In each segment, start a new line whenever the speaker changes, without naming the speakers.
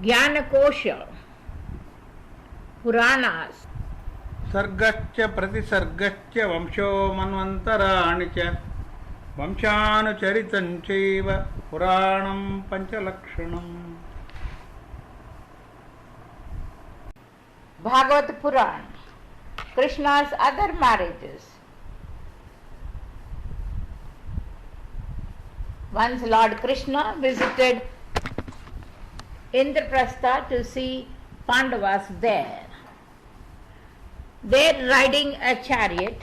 Jnanakosha, Puranas.
सर्गच्च प्रतिसर्गच्च वंशो मन्वन्तराणि च वंशानुचरितं चैव पुराणं पञ्चलक्षणम्.
Bhagavat Purana, Krishna's other marriages. Once Lord Krishna visited Indraprastha to see Pandavas there. There, riding a chariot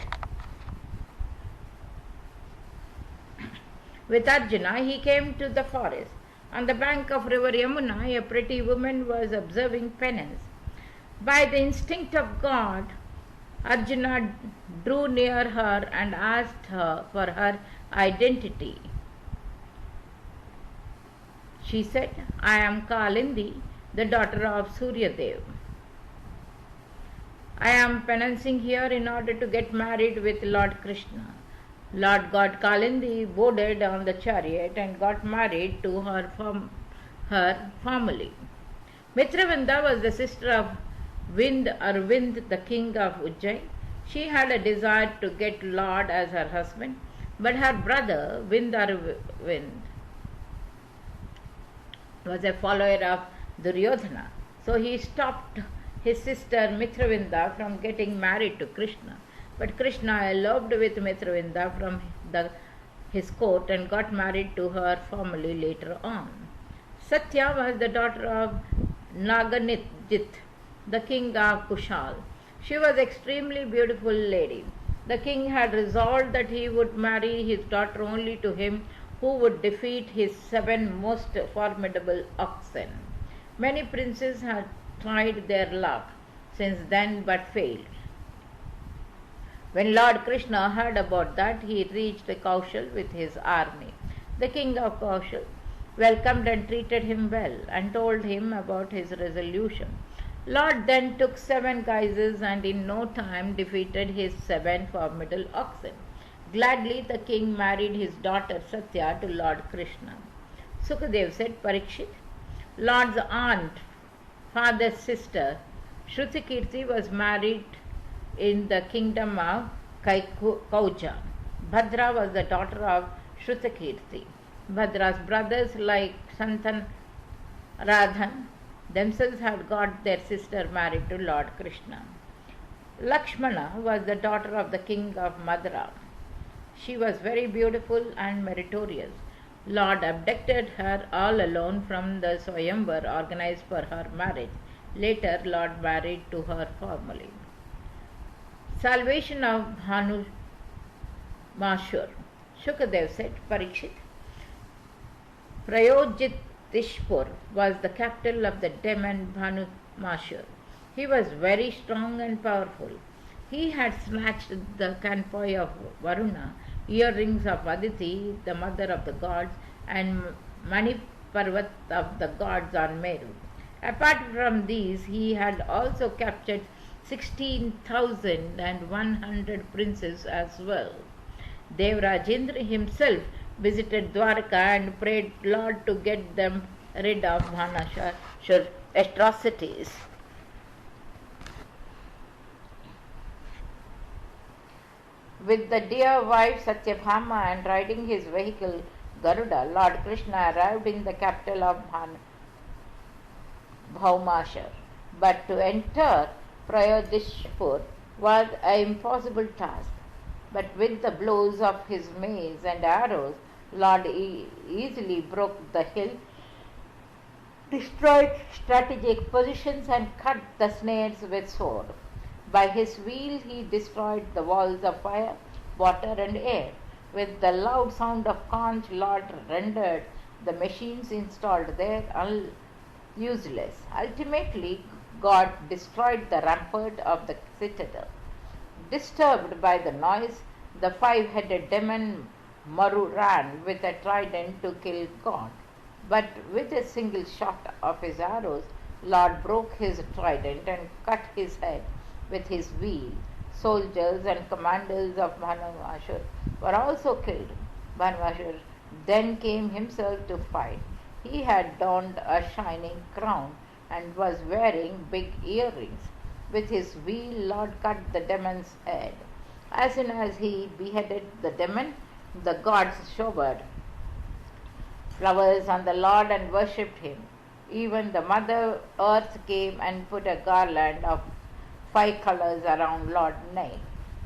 with Arjuna, he came to the forest. On the bank of river Yamuna, a pretty woman was observing penance. By the instinct of God, Arjuna drew near her and asked her for her identity. She said, I am Kalindi, the daughter of Suryadev. I am penancing here in order to get married with Lord Krishna. Lord God Kalindi boarded on the chariot and got married to her family. Mitravinda was the sister of Arvind, the king of Ujjain. She had a desire to get Lord as her husband, but her brother Arvind was a follower of Duryodhana. So he stopped his sister Mitravinda from getting married to Krishna. But Krishna eloped with Mitravinda from his court and got married to her family later on. Satya was the daughter of Naganitjit, the king of Kushal. She was extremely beautiful lady. The king had resolved that he would marry his daughter only to him who would defeat his 7 most formidable oxen. Many princes had tried their luck since then but failed. When Lord Krishna heard about that, he reached Kaushal with his army. The king of Kaushal welcomed and treated him well and told him about his resolution. Lord then took 7 guises and in no time defeated his 7 formidable oxen. Gladly the king married his daughter Satya to Lord Krishna. Sukadev said, Parikshit, Lord's aunt, father's sister, Shrutikirti was married in the kingdom of Kauja. Bhadra was the daughter of Shrutikirti. Bhadra's brothers like Santan Radhan themselves had got their sister married to Lord Krishna. Lakshmana was the daughter of the king of Madra. She was very beautiful and meritorious. Lord abducted her all alone from the Swayamvar organized for her marriage. Later, Lord married to her formally. Salvation of Bhanu Mashur. Shukadev said, Parikshit, Prayojitishpur was the capital of the demon Bhanu Mashur. He was very strong and powerful. He had snatched the kanpai of Varuna, earrings of Aditi, the mother of the gods, and Maniparvat of the gods on Meru. Apart from these, he had also captured 16,100 princes as well. Devrajendra himself visited Dwarka and prayed Lord to get them rid of Bhanashur's atrocities. With the dear wife Satyabhama and riding his vehicle Garuda, Lord Krishna arrived in the capital of Bhaumashar. But to enter Prayodishpur was an impossible task. But with the blows of his mace and arrows, Lord easily broke the hill, destroyed strategic positions and cut the snares with sword. By his wheel he destroyed the walls of fire, water and air. With the loud sound of conch, Lord rendered the machines installed there useless. Ultimately, God destroyed the rampart of the citadel. Disturbed by the noise, the 5-headed demon Maru ran with a trident to kill God. But with a single shot of his arrows, Lord broke his trident and cut his head with his wheel. Soldiers and commanders of Bhanuvashur were also killed. Bhanuvashur then came himself to fight. He had donned a shining crown and was wearing big earrings. With his wheel, Lord cut the demon's head. As soon as he beheaded the demon, the gods showered flowers on the Lord and worshipped him. Even the Mother Earth came and put a garland of 5 colors around Lord's neck.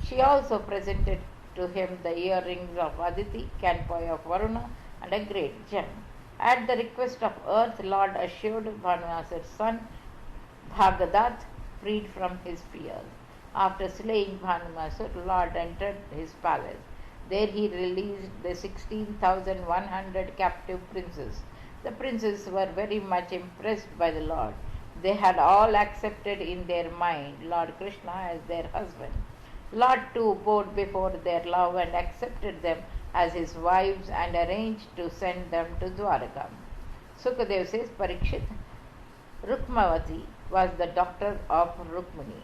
She also presented to him the earrings of Aditi, Kanpai of Varuna, and a great gem. At the request of Earth, Lord assured Bhanuasur's son Bhagavat freed from his fears. After slaying Bhanuasur, Lord entered his palace. There he released the 16,100 captive princes. The princes were very much impressed by the Lord. They had all accepted in their mind Lord Krishna as their husband. Lord too bowed before their love and accepted them as his wives and arranged to send them to Dwaraka. Sukadev says Parikshit, Rukmavati was the daughter of Rukmani,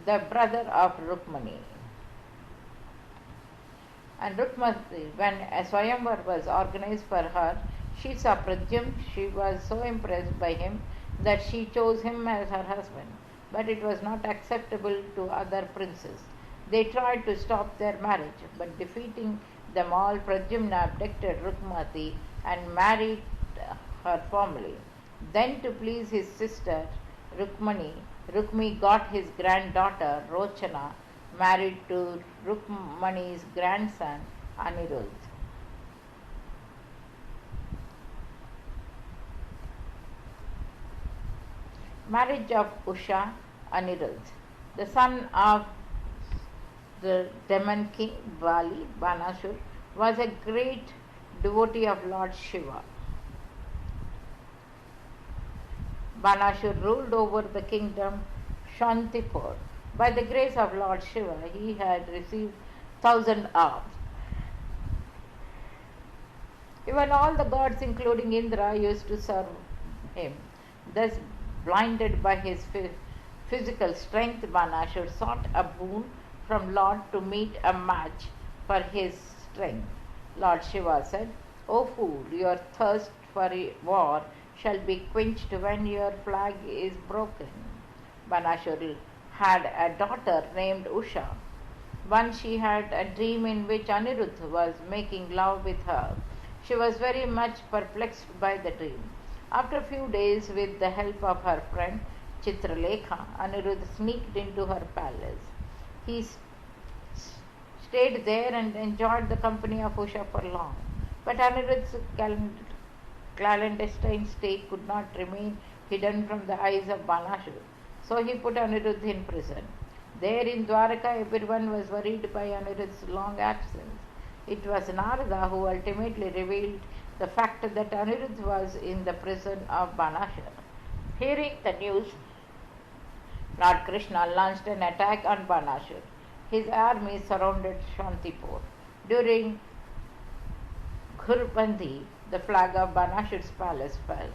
the brother of Rukmani. And Rukmati, when a Swayamvar was organized for her, she saw Pradyum. She was so impressed by him that she chose him as her husband. But it was not acceptable to other princes. They tried to stop their marriage, but defeating them all, Pradyumna abducted Rukmati and married her formally. Then, to please his sister Rukmi got his granddaughter Rochana married to Rukmani's grandson Anirudh. Marriage of Usha Anirudh, the son of the demon king Bali, Banasur, was a great devotee of Lord Shiva. Banasur ruled over the kingdom Shantipur. By the grace of Lord Shiva, he had received 1,000 arms. Even all the gods, including Indra, used to serve him. Thus, blinded by his physical strength, Banasur sought a boon from Lord to meet a match for his strength. Lord Shiva said, "O fool, your thirst for war shall be quenched when your flag is broken." Banasur had a daughter named Usha. Once she had a dream in which Anirudh was making love with her. She was very much perplexed by the dream. After a few days, with the help of her friend Chitralekha, Anirudh sneaked into her palace. He stayed there and enjoyed the company of Usha for long. But Anirudh's clandestine stay could not remain hidden from the eyes of Banasur. So he put Anirudh in prison. There in Dwaraka, everyone was worried by Anirudh's long absence. It was Narada who ultimately revealed the fact that Anirudh was in the prison of Banasur. Hearing the news, Lord Krishna launched an attack on Banasur. His army surrounded Shantipur. During Ghurpandi, the flag of Banasur's palace fell.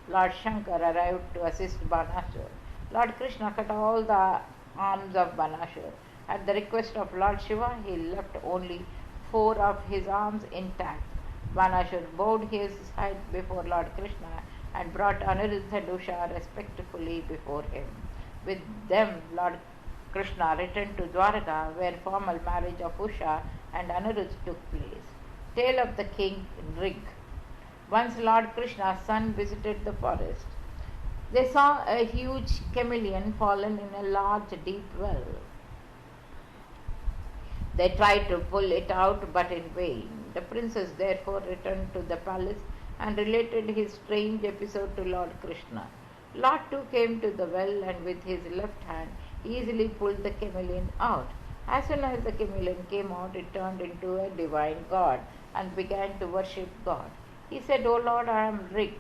Lord Shankar arrived to assist Banasur. Lord Krishna cut all the arms of Banasur. At the request of Lord Shiva, he left only 4 of his arms intact. Banasur bowed his head before Lord Krishna and brought Anirudh and Usha respectfully before him. With them, Lord Krishna returned to Dwaraka, where formal marriage of Usha and Anirudh took place. Tale of the King Rig. Once Lord Krishna's son visited the forest. They saw a huge chameleon fallen in a large deep well. They tried to pull it out, but in vain. The princess therefore returned to the palace and related his strange episode to Lord Krishna. Lord too came to the well and with his left hand easily pulled the chameleon out. As soon as the chameleon came out, it turned into a divine god and began to worship God. He said, "O Lord, I am Rig.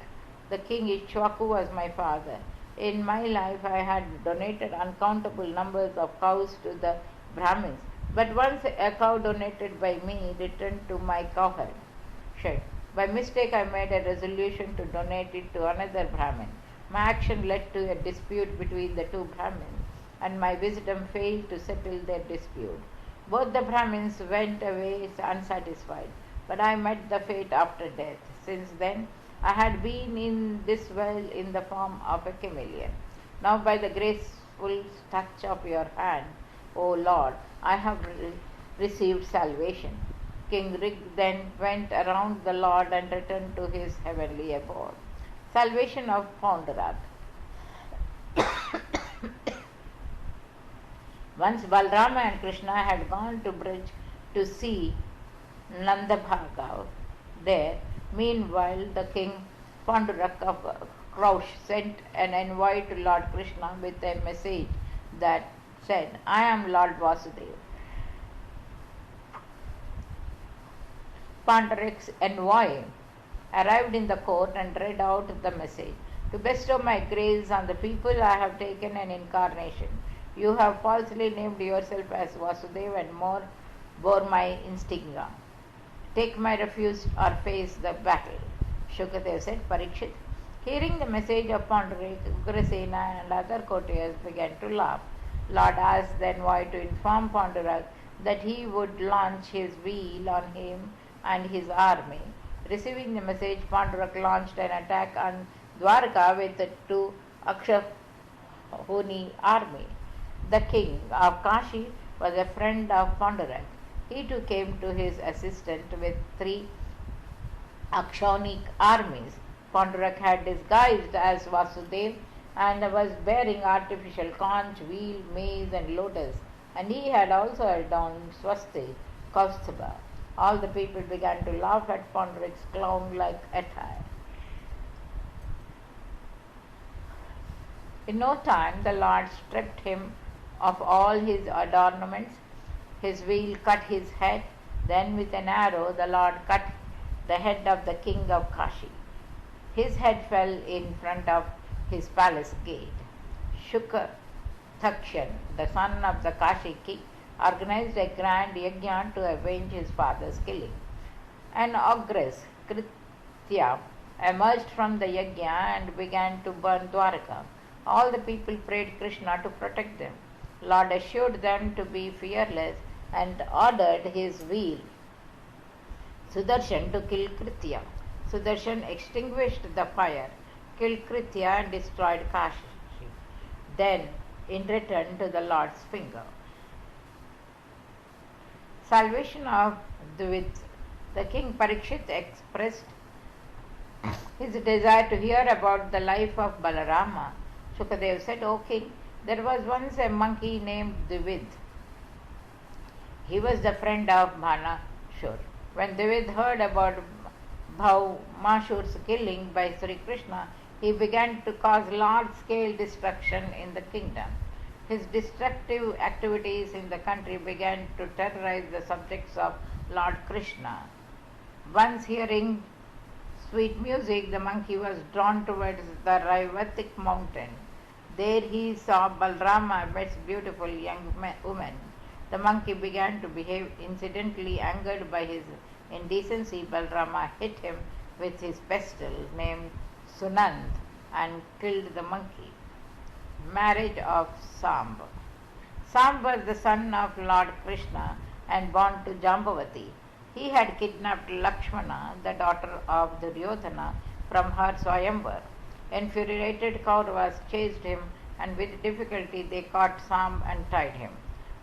The king Ishwaku was my father. In my life I had donated uncountable numbers of cows to the Brahmins. But once a cow donated by me returned to my cowherd shed. By mistake I made a resolution to donate it to another Brahmin. My action led to a dispute between the 2 Brahmins, and my wisdom failed to settle their dispute. Both the Brahmins went away unsatisfied, but I met the fate after death. Since then, I had been in this world in the form of a chameleon. Now, by the graceful touch of your hand, O Lord, I have received salvation. King Rig then went around the Lord and returned to his heavenly abode. Salvation of Pondarat. Once Balrama and Krishna had gone to bridge to see Nanda Bhagavat there. Meanwhile, the king Pandurak of Kraush sent an envoy to Lord Krishna with a message that said, I am Lord Vasudeva. Pandurak's envoy arrived in the court and read out the message. To bestow my grace on the people, I have taken an incarnation. You have falsely named yourself as Vasudeva and more bore my insignia. Take my refuse or face the battle. Shukadev said, Parikshit. Hearing the message of Pandurak, Ugrasena and other courtiers began to laugh. Lord asked the envoy to inform Pandurak that he would launch his wheel on him and his army. Receiving the message, Pandurak launched an attack on Dwarka with the two Akshahuni army. The king of Kashi was a friend of Pandurak. He too came to his assistance with 3 Akshaunik armies. Pandurak had disguised as Vasudev and was bearing artificial conch, wheel, maize and lotus, and he had also adorned Swasti, Kaustubha. All the people began to laugh at Pandurak's clown-like attire. In no time the Lord stripped him of all his adornments. His wheel cut his head. Then with an arrow the Lord cut the head of the king of Kashi. His head fell in front of his palace gate. Shukra Thakshan, the son of the Kashi king, organized a grand yajna to avenge his father's killing. An ogress, Kritya, emerged from the yajna and began to burn Dwarka. All the people prayed Krishna to protect them. Lord assured them to be fearless and ordered his wheel, Sudarshan, to kill Kritya. Sudarshan extinguished the fire, killed Kritya and destroyed Kashi. Then, in return to the Lord's finger. Salvation of Dvid. The king Parikshit expressed his desire to hear about the life of Balarama. Sukadev said, O king, there was once a monkey named Dvid. He was the friend of Bhanashur. When Dvid heard about Bhaumashur's killing by Sri Krishna, he began to cause large-scale destruction in the kingdom. His destructive activities in the country began to terrorize the subjects of Lord Krishna. Once hearing sweet music, the monkey was drawn towards the Raivatik mountain. There he saw Balrama amidst beautiful young women. The monkey began to behave incidentally. Angered by his indecency, Balrama hit him with his pestle named Sunand and killed the monkey. Marriage of Samba. Samba was the son of Lord Krishna and born to Jambavati. He had kidnapped Lakshmana, the daughter of Duryodhana, from her Swayamvar. Infuriated Kauravas chased him, and with difficulty they caught Sam and tied him.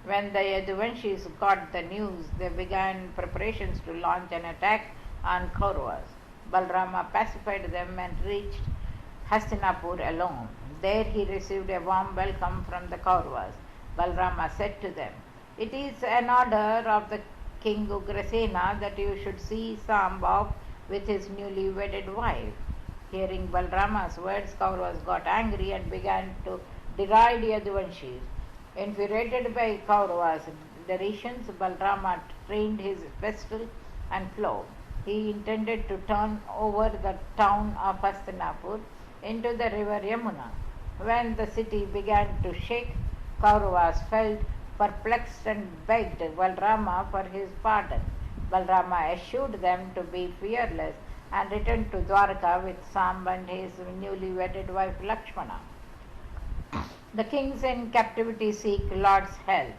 When the Yaduvanshis got the news, they began preparations to launch an attack on Kauravas. Balrama pacified them and reached Hastinapur alone. There he received a warm welcome from the Kauravas. Balrama said to them, It is an order of the King Ugrasena that you should see Sam off with his newly wedded wife. Hearing Balrama's words, Kauravas got angry and began to deride Yaduvanshis. Infuriated by Kauravas' derisions, Balrama trained his pestle and plough. He intended to turn over the town of Hastinapur into the river Yamuna. When the city began to shake, Kauravas felt perplexed and begged Balrama for his pardon. Balrama assured them to be fearless and returned to Dwarka with Sam and his newly wedded wife Lakshmana. The kings in captivity seek Lord's help.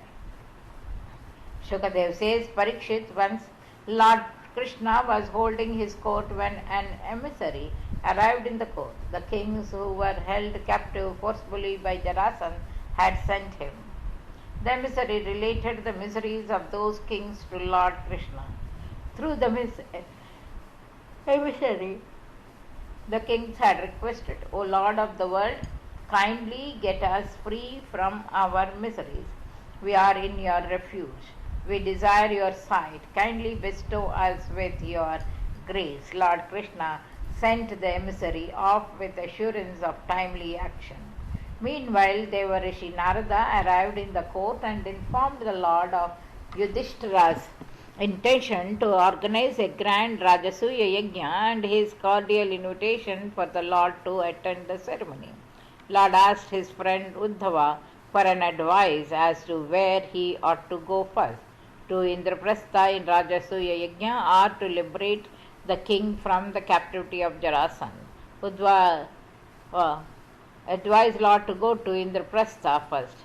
Shukadev says, Parikshit, once Lord Krishna was holding his court when an emissary arrived in the court. The kings who were held captive forcibly by Jarasandha had sent him. The emissary related the miseries of those kings to Lord Krishna. Through the emissary, the kings had requested, O Lord of the world, kindly get us free from our miseries. We are in your refuge. We desire your sight. Kindly bestow us with your grace. Lord Krishna sent the emissary off with assurance of timely action. Meanwhile, Devarishi Narada arrived in the court and informed the Lord of Yudhishthira's intention to organize a grand Rajasuya Yajna and his cordial invitation for the Lord to attend the ceremony. Lord asked his friend Uddhava for an advice as to where he ought to go first, to Indraprastha in Rajasuya Yajna or to liberate the king from the captivity of Jarasandha. Uddhava advised Lord to go to Indraprastha first.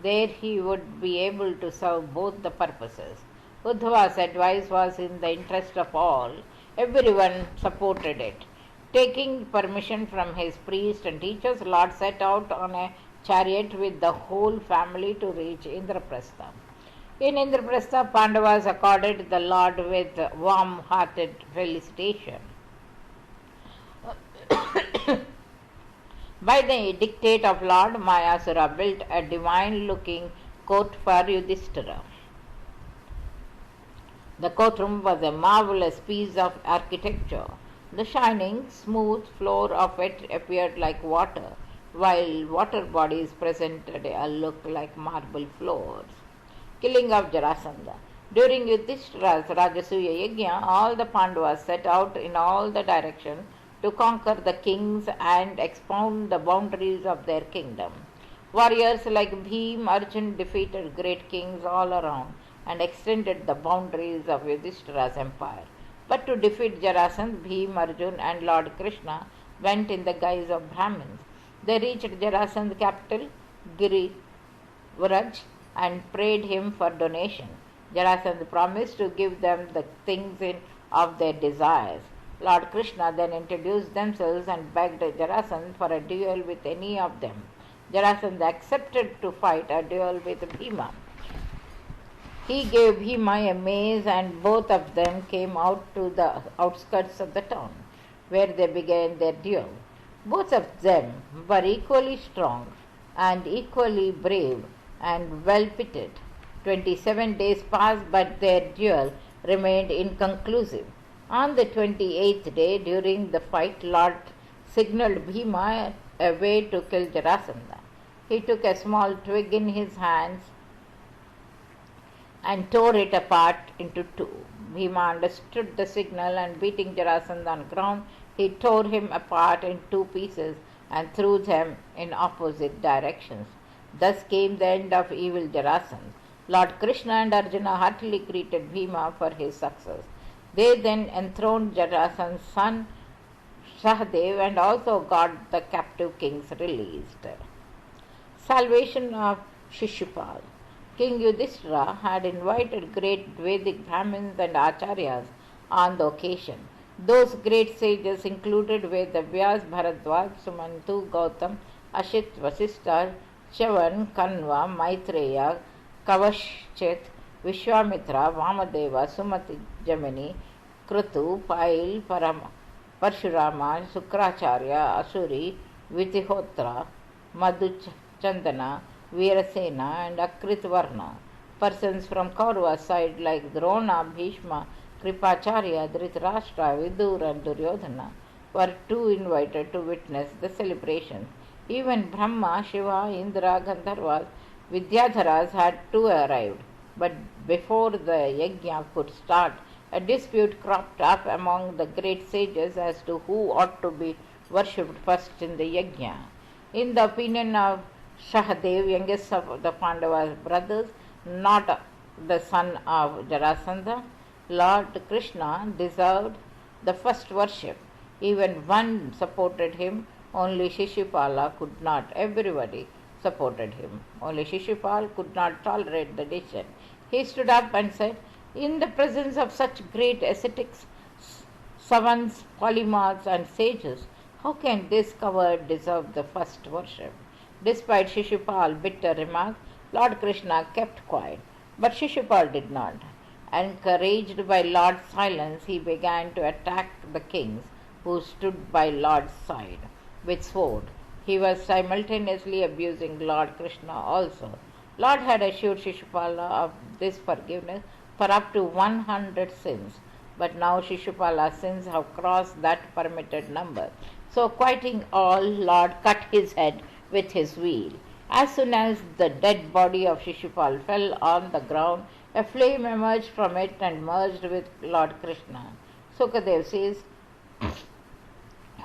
There he would be able to serve both the purposes. Uddhava's advice was in the interest of all. Everyone supported it. Taking permission from his priest and teachers, Lord set out on a chariot with the whole family to reach Indraprastha. In Indraprastha, Pandavas accorded the Lord with warm-hearted felicitation. By the dictate of Lord, Mayasura built a divine-looking court for Yudhishthira. The courtroom was a marvelous piece of architecture. The shining, smooth floor of it appeared like water, while water bodies presented a look like marble floors. Killing of Jarasandha. During Yudhishthira's Rajasuya Yajna, all the Pandavas set out in all the directions to conquer the kings and expound the boundaries of their kingdom. Warriors like Bhim, Arjun defeated great kings all around and extended the boundaries of Yudhishthira's empire. But to defeat Jarasandha, Bhim, Arjun and Lord Krishna went in the guise of Brahmins. They reached Jarasandha's capital, Girivraj, and prayed him for donation. Jarasandha promised to give them the things of their desires. Lord Krishna then introduced themselves and begged Jarasandha for a duel with any of them. Jarasandha accepted to fight a duel with Bhima. He gave Bhima a mace and both of them came out to the outskirts of the town, where they began their duel. Both of them were equally strong and equally brave and well pitted. 27 days passed, but their duel remained inconclusive. On the 28th day, during the fight, Lord signaled Bhima a way to kill Jarasandha. He took a small twig in his hands and tore it apart into two. Bhima understood the signal and beating Jarasandha on the ground, he tore him apart in two pieces and threw them in opposite directions. Thus came the end of evil Jarasandha. Lord Krishna and Arjuna heartily greeted Bhima for his success. They then enthroned Jarasandha's son Sahadev and also got the captive kings released. Salvation of Shishupal. King Yudhishthira had invited great Vedic Brahmins and Acharyas on the occasion. Those great sages included Vedavyas, Bharadwaj, Sumantu, Gautam, Ashit, Vasistha, Chavan, Kanva, Maitreya, Kavashchit, Vishwamitra, Vamadeva, Sumati, Jamini, Krutu, Pail, Parshurama, Sukracharya, Asuri, Vitihotra, Madhuchandana, Veerasena and Akritvarna. Persons from Kaurava's side like Drona, Bhishma, Kripacharya, Dhritarashtra, Vidur and Duryodhana were too invited to witness the celebration. Even Brahma, Shiva, Indra, Gandharvas, Vidyadharas had too arrived. But before the yajna could start, a dispute cropped up among the great sages as to who ought to be worshipped first in the yajna. In the opinion of Sahadev, youngest of the Pandavas' brothers, not the son of Jarasandha, Lord Krishna deserved the first worship. Even one supported him, only Shishupala could not. Everybody supported him. Only Shishupal could not tolerate the decision. He stood up and said, In the presence of such great ascetics, savants, polymaths, and sages, how can this coward deserve the first worship? Despite Shishupal's bitter remarks, Lord Krishna kept quiet. But Shishupal did not. Encouraged by Lord's silence, he began to attack the kings who stood by Lord's side with sword. He was simultaneously abusing Lord Krishna also. Lord had assured Shishupala of this forgiveness for up to 100 sins, but now Shishupala's sins have crossed that permitted number. So, quieting all, Lord cut his head with his wheel. As soon as the dead body of Shishupal fell on the ground, a flame emerged from it and merged with Lord Krishna. Sukadev says,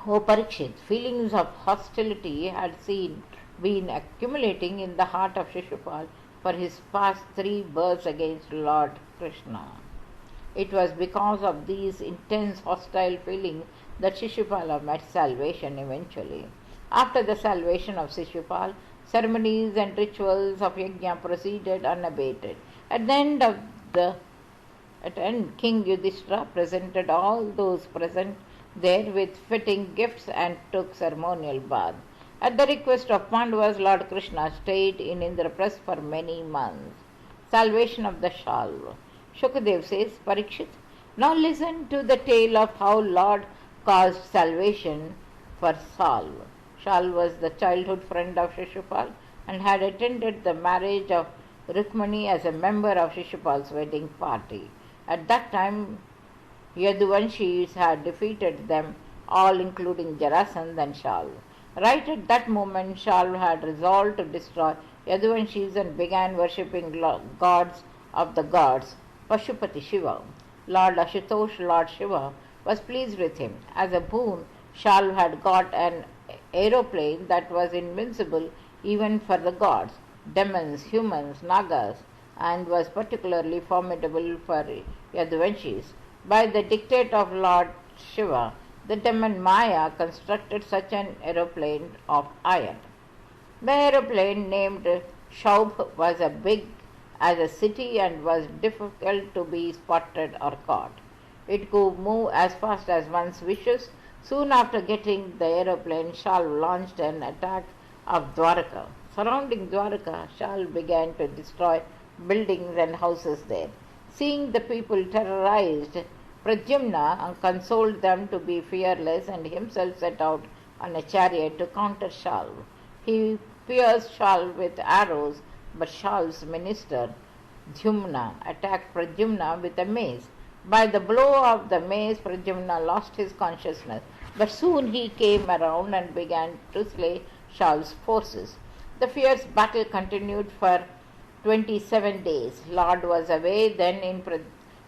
O Parikshit, feelings of hostility had been accumulating in the heart of Shishupal for his past 3 births against Lord Krishna. It was because of these intense hostile feelings that Shishupala met salvation eventually. After the salvation of Shishupal, ceremonies and rituals of yajna proceeded unabated. At the end, King Yudhishthira presented all those present there with fitting gifts and took ceremonial bath. At the request of Pandavas, Lord Krishna stayed in Indraprasth for many months. Salvation of the Shalva. Shukadev says, Parikshit, now listen to the tale of how Lord caused salvation for Shalva. Shalva was the childhood friend of Shishupal and had attended the marriage of Rukmani as a member of Shishupal's wedding party. At that time, Yaduvanshis had defeated them all, including Jarasandha and Shalva. Right at that moment, Shalva had resolved to destroy Yaduvanshis and began worshipping gods of the gods, Pashupati Shiva. Lord Ashutosh, Lord Shiva, was pleased with him. As a boon, Shalva had got an aeroplane that was invincible even for the gods, demons, humans, nagas, and was particularly formidable for Yaduvanshis. By the dictate of Lord Shiva, the demon Maya constructed such an aeroplane of iron. The aeroplane, named Shaubh, was as big as a city and was difficult to be spotted or caught. It could move as fast as one's wishes. Soon after getting the aeroplane, Shal launched an attack of Dwaraka. Surrounding Dwaraka, Shal began to destroy buildings and houses there. Seeing the people terrorized, Pradyumna consoled them to be fearless and himself set out on a chariot to counter Shal. He pierced Shal with arrows, but Shal's minister, Dhyumna, attacked Pradyumna with a mace. By the blow of the mace, Pradyumna lost his consciousness, but soon he came around and began to slay Shal's forces. The fierce battle continued for 27 days. Lord was away then in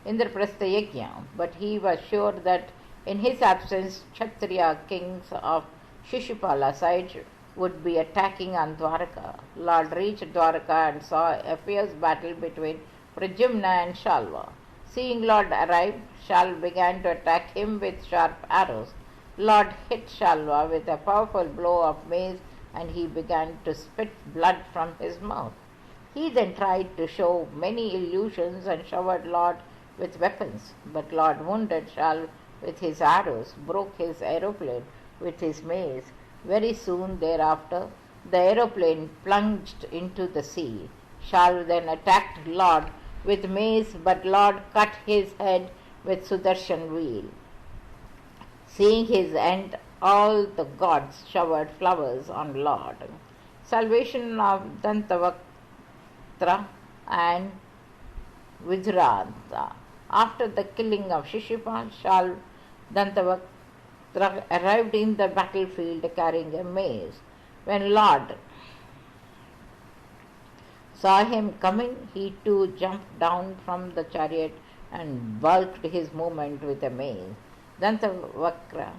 Indraprastha Yajna, but he was sure that in his absence, Kshatriya kings of Shishupala side would be attacking on Dwaraka. Lord reached Dwaraka and saw a fierce battle between Pradyumna and Shalva. Seeing Lord arrive, Shalva began to attack him with sharp arrows. Lord hit Shalva with a powerful blow of mace and he began to spit blood from his mouth. He then tried to show many illusions and showered Lord with weapons, but Lord wounded Shalva with his arrows, broke his aeroplane with his mace. Very soon thereafter, the aeroplane plunged into the sea. Shalva then attacked Lord with mace, but Lord cut his head with Sudarshan wheel. Seeing his end, all the gods showered flowers on Lord. Salvation of Dantavaktra and Viduranta. After the killing of Shishupal, Dantavaktra arrived in the battlefield carrying a mace. When Lord saw him coming, he too jumped down from the chariot and balked his movement with a mace. Dantavakra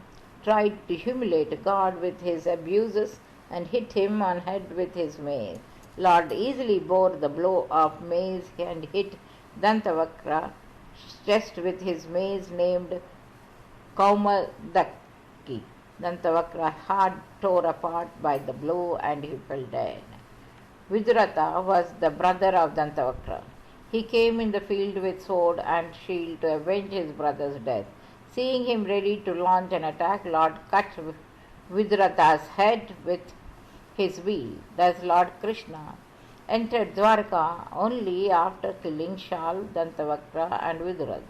tried to humiliate God with his abuses and hit him on head with his mace. Lord easily bore the blow of mace and hit Dantavakra's chest with his mace named Kaumadaki. Dantavakra heart tore apart by the blow and he fell dead. Vidurata was the brother of Dantavakra. He came in the field with sword and shield to avenge his brother's death. Seeing him ready to launch an attack, Lord cut Vidratha's head with his wheel. Thus Lord Krishna entered Dwarka only after killing Shal, Dantavakra and Vidrat.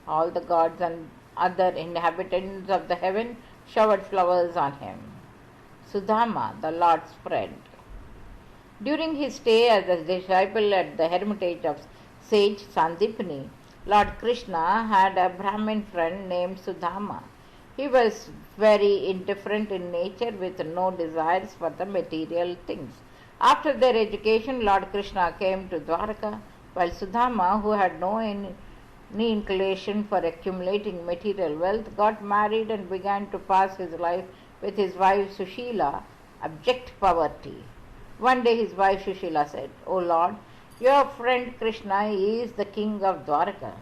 All the gods and other inhabitants of the heaven showered flowers on him. Sudama, the Lord's friend. During his stay as a disciple at the hermitage of sage Sandipani, Lord Krishna had a Brahmin friend named Sudama. He was very indifferent in nature with no desires for the material things. After their education, Lord Krishna came to Dwarka, while Sudama, who had no any inclination for accumulating material wealth, got married and began to pass his life with his wife Sushila, abject poverty. One day his wife Sushila said, "O Lord, your friend Krishna is the king of Dwarka.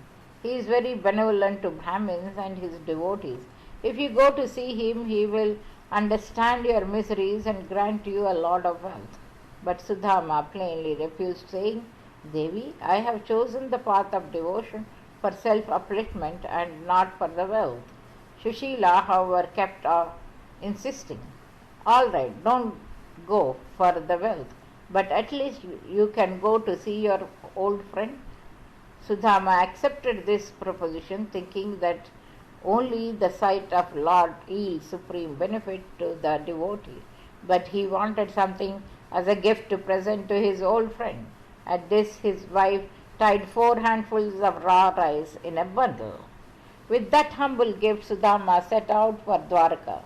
He is very benevolent to Brahmins and his devotees. If you go to see him, he will understand your miseries and grant you a lot of wealth." But Sudama plainly refused, saying, "Devi, I have chosen the path of devotion for self-upliftment and not for the wealth." Sushila, however, kept insisting, "All right, don't go for the wealth, but at least you can go to see your old friend." Sudama accepted this proposition, thinking that only the sight of Lord yields supreme benefit to the devotee, but he wanted something as a gift to present to his old friend. At this, his wife tied 4 handfuls of raw rice in a bundle. With that humble gift, Sudama set out for Dwarka.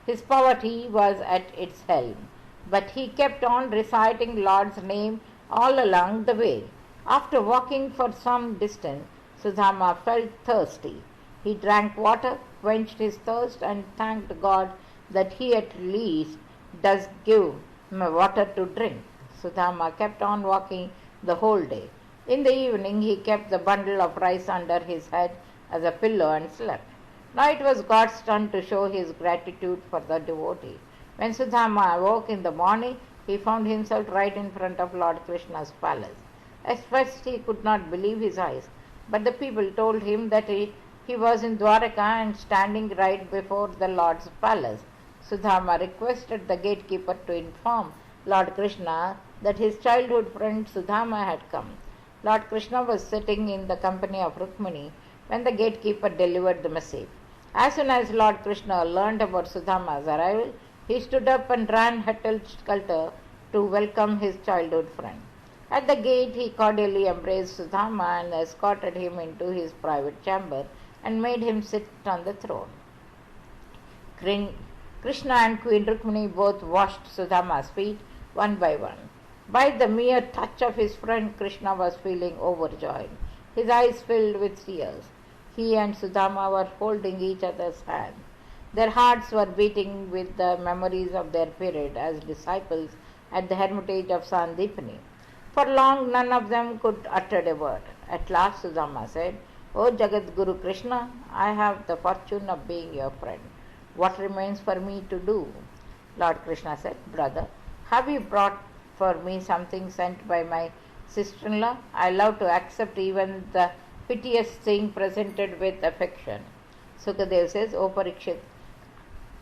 His poverty was at its helm, but he kept on reciting Lord's name all along the way. After walking for some distance, Sudama felt thirsty. He drank water, quenched his thirst, and thanked God that he at least does give him water to drink. Sudama kept on walking the whole day. In the evening, he kept the bundle of rice under his head as a pillow and slept. Now it was God's turn to show his gratitude for the devotee. When Sudama awoke in the morning, he found himself right in front of Lord Krishna's palace. At first he could not believe his eyes, but the people told him that he was in Dwaraka and standing right before the Lord's palace. Sudama requested the gatekeeper to inform Lord Krishna that his childhood friend Sudama had come. Lord Krishna was sitting in the company of Rukmini when the gatekeeper delivered the message. As soon as Lord Krishna learned about Sudama's arrival, he stood up and ran helter-skelter to welcome his childhood friend. At the gate, he cordially embraced Sudama and escorted him into his private chamber and made him sit on the throne. Krishna and Queen Rukmini both washed Sudama's feet one by one. By the mere touch of his friend, Krishna was feeling overjoyed. His eyes filled with tears. He and Sudama were holding each other's hand. Their hearts were beating with the memories of their period as disciples at the hermitage of Sandipani. For long, none of them could utter a word. At last, Sudama said, "O Jagat Guru Krishna, I have the fortune of being your friend. What remains for me to do?" Lord Krishna said, "Brother, have you brought for me something sent by my sister-in-law? I love to accept even the piteous thing presented with affection." Sukadev says, "O Parikshit,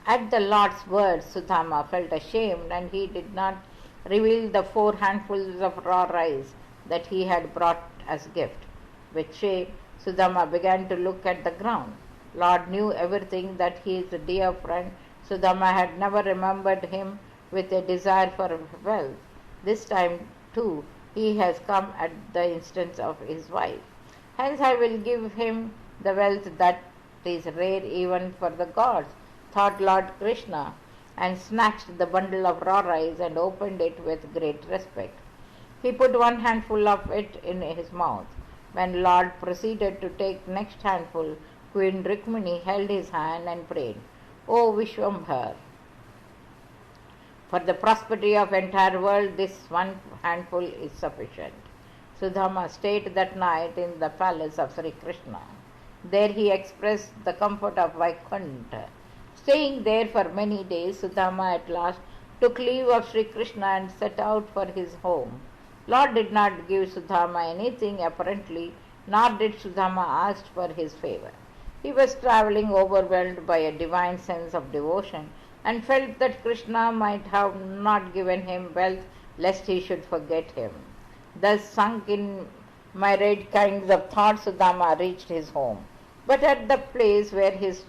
at the Lord's words, Sudama felt ashamed, and he did not reveal the 4 handfuls of raw rice that he had brought as gift. With shame, Sudama began to look at the ground. Lord knew everything, that his dear friend Sudama had never remembered him with a desire for wealth. This time, too, he has come at the instance of his wife. Hence I will give him the wealth that is rare even for the gods," thought Lord Krishna, and snatched the bundle of raw rice and opened it with great respect. He put 1 handful of it in his mouth. When Lord proceeded to take next handful, Queen Rukmini held his hand and prayed, "O Vishwambhar, for the prosperity of entire world, this 1 handful is sufficient." Sudama stayed that night in the palace of Sri Krishna. There he expressed the comfort of Vaikuntha. Staying there for many days, Sudama at last took leave of Sri Krishna and set out for his home. Lord did not give Sudama anything apparently, nor did Sudama ask for his favor. He was traveling overwhelmed by a divine sense of devotion and felt that Krishna might have not given him wealth lest he should forget him. Thus sunk in myriad kinds of thoughts, Sudama reached his home. But at the place where his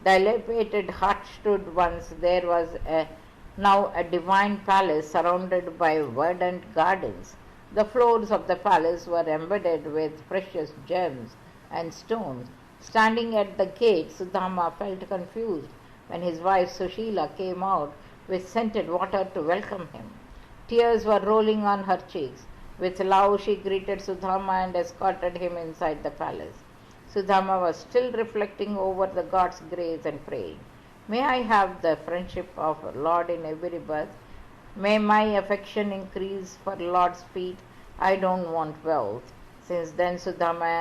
dilapidated hut stood once, there was now a divine palace surrounded by verdant gardens. The floors of the palace were embedded with precious gems and stones. Standing at the gate, Sudama felt confused when his wife Sushila came out with scented water to welcome him. Tears were rolling on her cheeks. With love she greeted Sudama and escorted him inside the palace. Sudama was still reflecting over the God's grace and praying, "May I have the friendship of Lord in every birth? May my affection increase for Lord's feet. I don't want wealth." Since then Sudama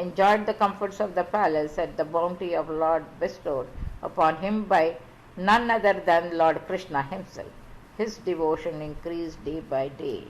enjoyed the comforts of the palace and the bounty of Lord bestowed upon him by none other than Lord Krishna himself. His devotion increased day by day.